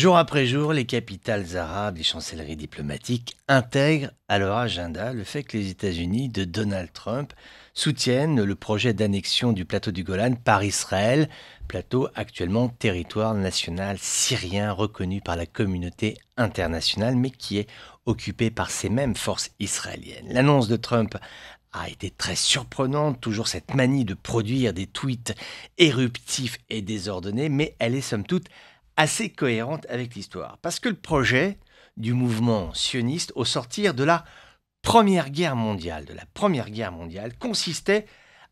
Jour après jour, les capitales arabes, les chancelleries diplomatiques intègrent à leur agenda le fait que les États-Unis de Donald Trump soutiennent le projet d'annexion du plateau du Golan par Israël, plateau actuellement territoire national syrien reconnu par la communauté internationale, mais qui est occupé par ces mêmes forces israéliennes. L'annonce de Trump a été très surprenante, toujours cette manie de produire des tweets éruptifs et désordonnés, mais elle est somme toute assez cohérente avec l'histoire. Parce que le projet du mouvement sioniste au sortir de la Première Guerre mondiale, consistait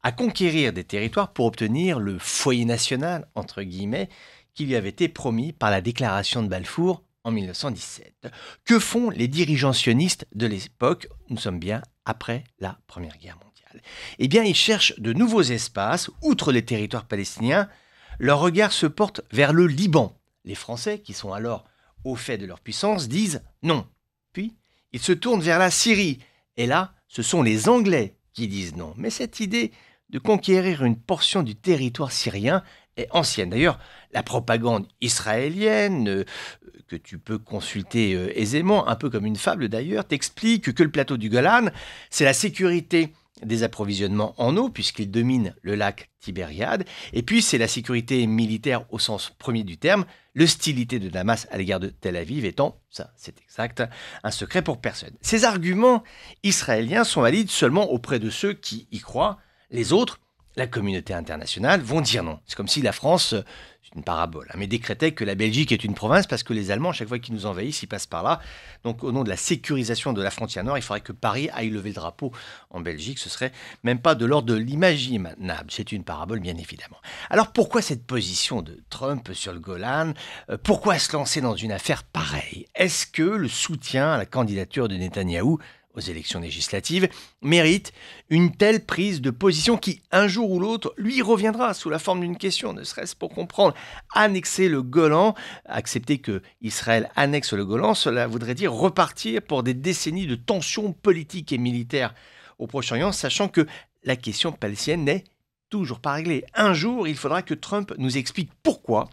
à conquérir des territoires pour obtenir le foyer national, entre guillemets, qui lui avait été promis par la déclaration de Balfour en 1917. Que font les dirigeants sionistes de l'époque? Nous sommes bien après la Première Guerre mondiale. Eh bien, ils cherchent de nouveaux espaces, outre les territoires palestiniens. Leur regard se porte vers le Liban. Les Français, qui sont alors au fait de leur puissance, disent non. Puis, ils se tournent vers la Syrie. Et là, ce sont les Anglais qui disent non. Mais cette idée de conquérir une portion du territoire syrien est ancienne. D'ailleurs, la propagande israélienne, que tu peux consulter aisément, un peu comme une fable d'ailleurs, t'explique que le plateau du Golan, c'est la sécurité des approvisionnements en eau, puisqu'il domine le lac Tibériade, et puis c'est la sécurité militaire au sens premier du terme, l'hostilité de Damas à l'égard de Tel Aviv étant, ça c'est exact, un secret pour personne. Ces arguments israéliens sont valides seulement auprès de ceux qui y croient. Les autres, la communauté internationale, vont dire non. C'est comme si la France, c'est une parabole, mais décrétait que la Belgique est une province parce que les Allemands, chaque fois qu'ils nous envahissent, ils passent par là. Donc au nom de la sécurisation de la frontière nord, il faudrait que Paris aille lever le drapeau en Belgique. Ce serait même pas de l'ordre de l'imaginable. C'est une parabole, bien évidemment. Alors pourquoi cette position de Trump sur le Golan? Pourquoi se lancer dans une affaire pareille? Est-ce que le soutien à la candidature de Netanyahou aux élections législatives, mérite une telle prise de position qui, un jour ou l'autre, lui reviendra sous la forme d'une question, ne serait-ce pour comprendre. Annexer le Golan, accepter que Israël annexe le Golan, cela voudrait dire repartir pour des décennies de tensions politiques et militaires au Proche-Orient, sachant que la question palestinienne n'est toujours pas réglée. Un jour, il faudra que Trump nous explique pourquoi,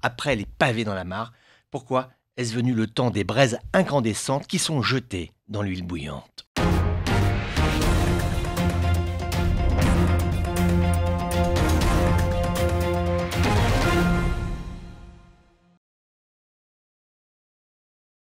après les pavés dans la mare, pourquoi est-ce venu le temps des braises incandescentes qui sont jetées dans l'huile bouillante?